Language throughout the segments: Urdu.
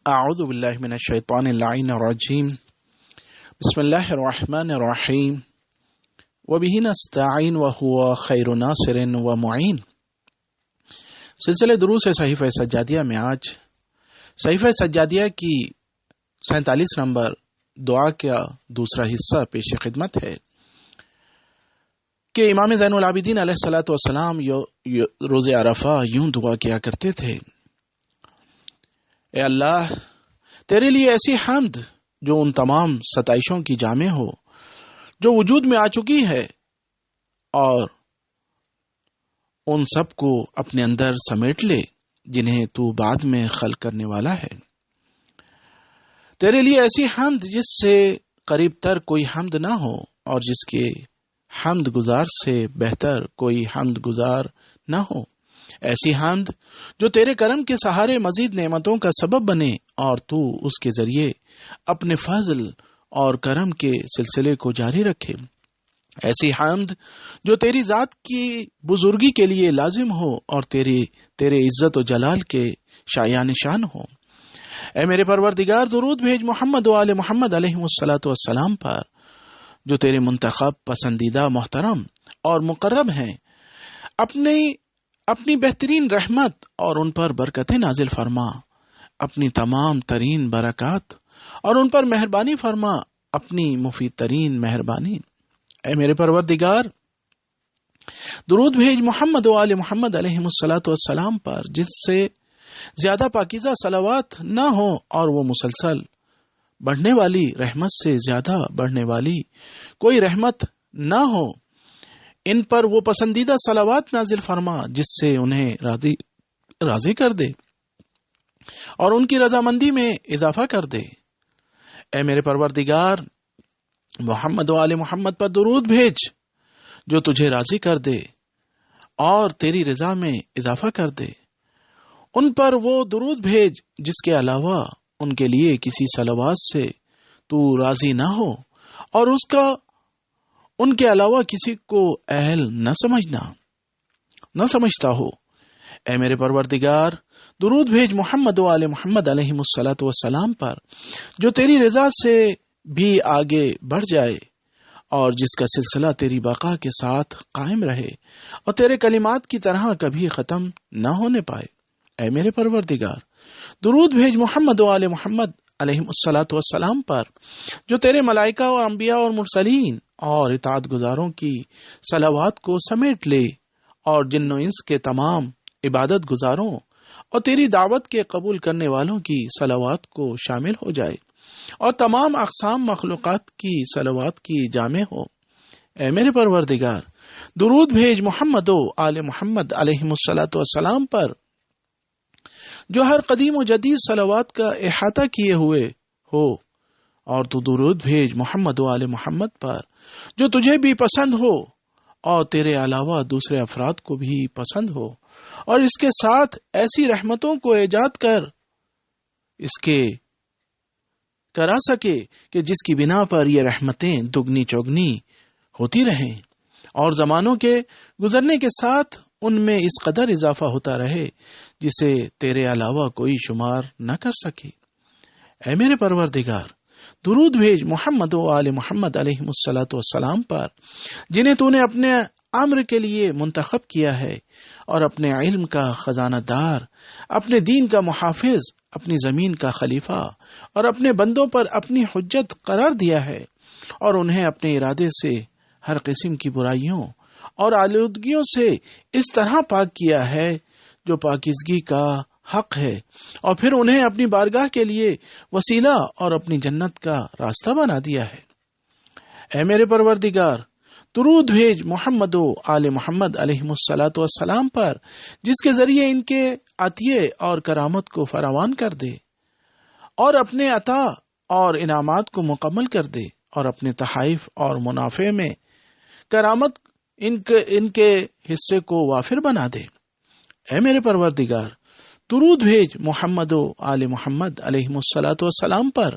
اعوذ باللہ من الشیطان اللعین الرجیم بسم اللہ الرحمن الرحیم وبہ نستعین وہو خیر ناصر ومعین۔ سلسلہ دروس صحیفہ سجادیہ میں آج صحیفہ سجادیہ کی 47 نمبر دعا کا دوسرا حصہ پیش خدمت ہے کہ امام زین العابدین علیہ الصلوۃ والسلام روز عرفہ یوں دعا کیا کرتے تھے: اے اللہ، تیرے لیے ایسی حمد جو ان تمام ستائشوں کی جامع ہو جو وجود میں آ چکی ہے، اور ان سب کو اپنے اندر سمیٹ لے جنہیں تو بعد میں خلق کرنے والا ہے۔ تیرے لیے ایسی حمد جس سے قریب تر کوئی حمد نہ ہو، اور جس کے حمد گزار سے بہتر کوئی حمد گزار نہ ہو۔ ایسی حمد جو تیرے کرم کے سہارے مزید نعمتوں کا سبب بنے اور تو اس کے ذریعے اپنے فضل اور کرم کے سلسلے کو جاری رکھے۔ ایسی حمد جو تیری ذات کی بزرگی کے لیے لازم ہو اور تیرے عزت و جلال کے شایان شان ہو۔ اے میرے پروردگار، درود بھیج محمد و آل محمد علیہم الصلوۃ والسلام پر جو تیرے منتخب، پسندیدہ، محترم اور مقرب ہیں۔ اپنی بہترین رحمت اور ان پر برکتیں نازل فرما، اپنی تمام ترین برکات اور ان پر مہربانی فرما، اپنی مفید ترین مہربانی۔ اے میرے پروردگار، درود بھیج محمد و آل محمد علیہم الصلوۃ والسلام پر جس سے زیادہ پاکیزہ صلوات نہ ہو اور وہ مسلسل بڑھنے والی رحمت سے زیادہ بڑھنے والی کوئی رحمت نہ ہو۔ ان پر وہ پسندیدہ صلوات نازل فرما جس سے انہیں راضی کر دے اور ان کی رضامندی میں اضافہ کر دے۔ اے میرے پروردگار، محمد و آل محمد پر درود بھیج جو تجھے راضی کر دے اور تیری رضا میں اضافہ کر دے۔ ان پر وہ درود بھیج جس کے علاوہ ان کے لیے کسی صلوات سے تو راضی نہ ہو اور اس کا ان کے علاوہ کسی کو اہل نہ سمجھتا ہو۔ اے میرے پروردگار، درود بھیج محمد و آل محمد علیہم الصلوۃ والسلام پر جو تیری رضا سے بھی آگے بڑھ جائے اور جس کا سلسلہ تیری بقا کے ساتھ قائم رہے اور تیرے کلمات کی طرح کبھی ختم نہ ہونے پائے۔ اے میرے پروردگار، درود بھیج محمد و آل محمد علیہم الصلوۃ والسلام پر جو تیرے ملائکہ اور انبیاء اور مرسلین اور اطاعت گزاروں کی صلوات کو سمیٹ لے اور جن و انس کے تمام عبادت گزاروں اور تیری دعوت کے قبول کرنے والوں کی صلوات کو شامل ہو جائے اور تمام اقسام مخلوقات کی صلوات کی جامع ہو۔ اے میرے پروردگار، درود بھیج محمد و آل محمد علیہم الصلوۃ والسلام پر جو ہر قدیم و جدید صلوات کا احاطہ کیے ہوئے ہو، اور تو درود بھیج محمد و آل محمد پر جو تجھے بھی پسند ہو اور تیرے علاوہ دوسرے افراد کو بھی پسند ہو، اور اس کے ساتھ ایسی رحمتوں کو ایجاد کرا سکے کہ جس کی بنا پر یہ رحمتیں دگنی چوگنی ہوتی رہیں اور زمانوں کے گزرنے کے ساتھ ان میں اس قدر اضافہ ہوتا رہے جسے تیرے علاوہ کوئی شمار نہ کر سکے۔ اے میرے پروردگار، درود بھیج محمد و آل محمد علیہم الصلوۃ والسلام پر جنہیں تو نے اپنے امر کے لیے منتخب کیا ہے اور اپنے علم کا خزانہ دار، اپنے دین کا محافظ، اپنی زمین کا خلیفہ اور اپنے بندوں پر اپنی حجت قرار دیا ہے، اور انہیں اپنے ارادے سے ہر قسم کی برائیوں اور آلودگیوں سے اس طرح پاک کیا ہے جو پاکیزگی کا حق ہے، اور پھر انہیں اپنی بارگاہ کے لیے وسیلہ اور اپنی جنت کا راستہ بنا دیا ہے۔ اے میرے پروردگار، درود بھیج محمد و آل محمد علیہم الصلوۃ والسلام پر جس کے ذریعے ان کے عطیے اور کرامت کو فراوان کر دے اور اپنے عطا اور انعامات کو مکمل کر دے اور اپنے تحائف اور منافع میں کرامت ان کے حصے کو وافر بنا دے۔ اے میرے پروردگار، درود بھیج محمد و آل محمد علیہم الصلوۃ والسلام پر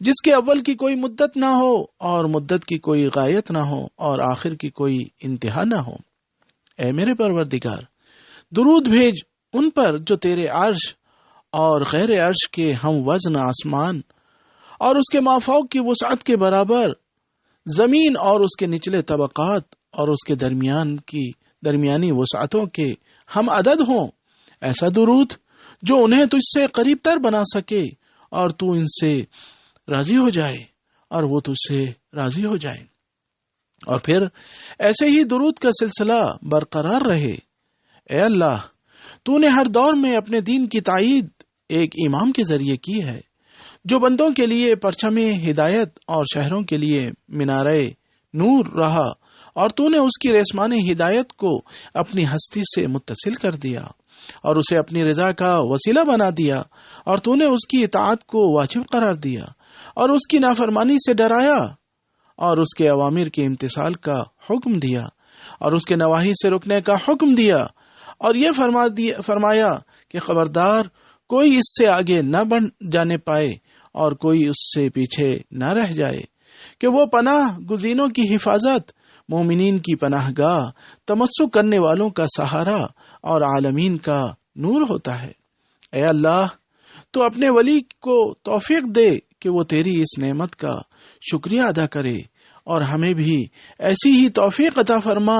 جس کے اول کی کوئی مدت نہ ہو اور مدت کی کوئی غایت نہ ہو اور آخر کی کوئی انتہا نہ ہو۔ اے میرے پروردگار، درود بھیج ان پر جو تیرے عرش اور غیر عرش کے ہم وزن آسمان اور اس کے مافوق کی وسعت کے برابر زمین اور اس کے نچلے طبقات اور اس کے درمیانی وسعتوں کے ہم عدد ہوں، ایسا درود جو انہیں تجھ سے قریب تر بنا سکے اور تو ان سے راضی ہو جائے اور وہ تجھ سے راضی ہو جائے، اور پھر ایسے ہی درود کا سلسلہ برقرار رہے۔ اے اللہ، تو نے ہر دور میں اپنے دین کی تائید ایک امام کے ذریعے کی ہے، جو بندوں کے لیے پرچم ہدایت اور شہروں کے لیے مینارے نور رہا، اور تو نے اس کی ریسمان ہدایت کو اپنی ہستی سے متصل کر دیا اور اسے اپنی رضا کا وسیلہ بنا دیا، اور تو نے اس کی اطاعت کو واجب قرار دیا اور اس کی نافرمانی سے ڈرایا اور اس کے اوامر کے امتثال کا حکم دیا اور اس کے نواہی سے رکنے کا حکم دیا، اور یہ فرمایا کہ خبردار کوئی اس سے آگے نہ بڑھ جانے پائے اور کوئی اس سے پیچھے نہ رہ جائے، کہ وہ پناہ گزینوں کی حفاظت، مومنین کی پناہ گاہ، تمسک کرنے والوں کا سہارا اور عالمین کا نور ہوتا ہے۔ اے اللہ، تو اپنے ولی کو توفیق دے کہ وہ تیری اس نعمت کا شکریہ ادا کرے، اور ہمیں بھی ایسی ہی توفیق عطا فرما،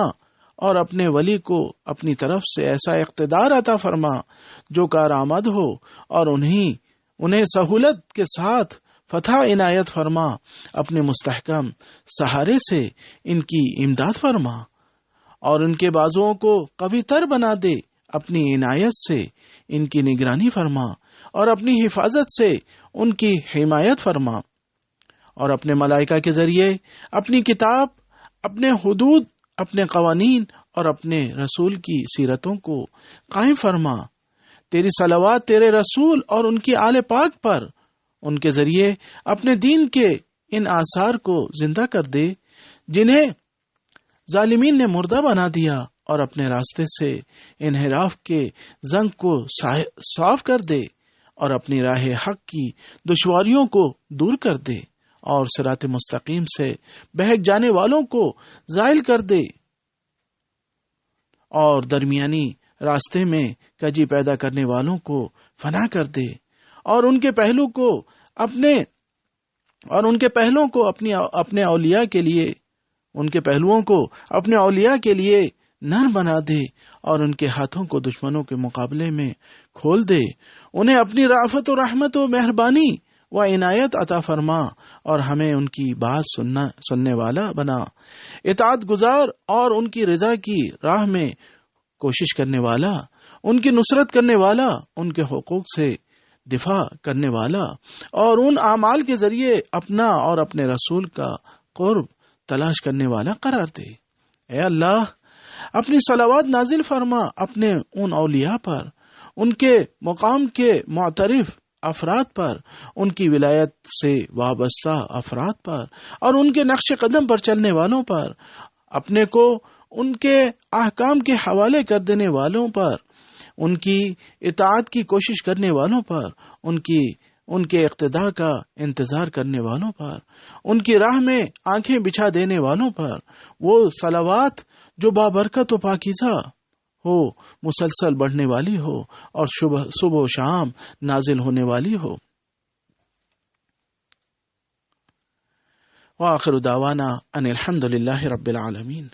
اور اپنے ولی کو اپنی طرف سے ایسا اقتدار عطا فرما جو کارآمد ہو، اور انہیں سہولت کے ساتھ فتح عنایت فرما، اپنے مستحکم سہارے سے ان کی امداد فرما، اور ان کے بازوؤں کو قوی تر بنا دے، اپنی عنایت سے ان کی نگرانی فرما، اور اپنی حفاظت سے ان کی حمایت فرما، اور اپنے ملائکہ کے ذریعے اپنی کتاب، اپنے حدود، اپنے قوانین اور اپنے رسول کی سیرتوں کو قائم فرما۔ تیری صلوات تیرے رسول اور ان کی آل پاک پر، ان کے ذریعے اپنے دین کے ان آثار کو زندہ کر دے جنہیں ظالمین نے مردہ بنا دیا، اور اپنے راستے سے انحراف کے زنگ کو صاف کر دے، اور اپنی راہ حق کی دشواریوں کو دور کر دے، اور صراط مستقیم سے بہک جانے والوں کو زائل کر دے، اور درمیانی راستے میں کجی پیدا کرنے والوں کو فنا کر دے، اور ان کے پہلوں کو اپنے اولیاء کے لیے، ان کے پہلوؤں کو اپنے اولیاء کے لیے نرم بنا دے، اور ان کے ہاتھوں کو دشمنوں کے مقابلے میں کھول دے، انہیں اپنی رافت و رحمت و مہربانی و عنایت عطا فرما، اور ہمیں ان کی بات سننے والا بنا، اطاعت گزار اور ان کی رضا کی راہ میں کوشش کرنے والا، ان کی نصرت کرنے والا، ان کے حقوق سے دفاع کرنے والا، اور ان اعمال کے ذریعے اپنا اور اپنے رسول کا قرب تلاش کرنے والا قرار دے۔ اے اللہ، اپنی صلوات نازل فرما اپنے ان اولیاء پر، ان کے مقام کے معترف افراد پر، ان کی ولایت سے وابستہ افراد پر، اور ان کے نقش قدم پر چلنے والوں پر، اپنے کو ان کے احکام کے حوالے کر دینے والوں پر، ان کی اطاعت کی کوشش کرنے والوں پر، ان کے اقتداء کا انتظار کرنے والوں پر، ان کی راہ میں آنکھیں بچھا دینے والوں پر، وہ صلوات جو بابرکت و پاکیزہ ہو، مسلسل بڑھنے والی ہو، اور صبح و شام نازل ہونے والی ہو۔ وآخر دعوانا ان الحمد للہ رب العالمین۔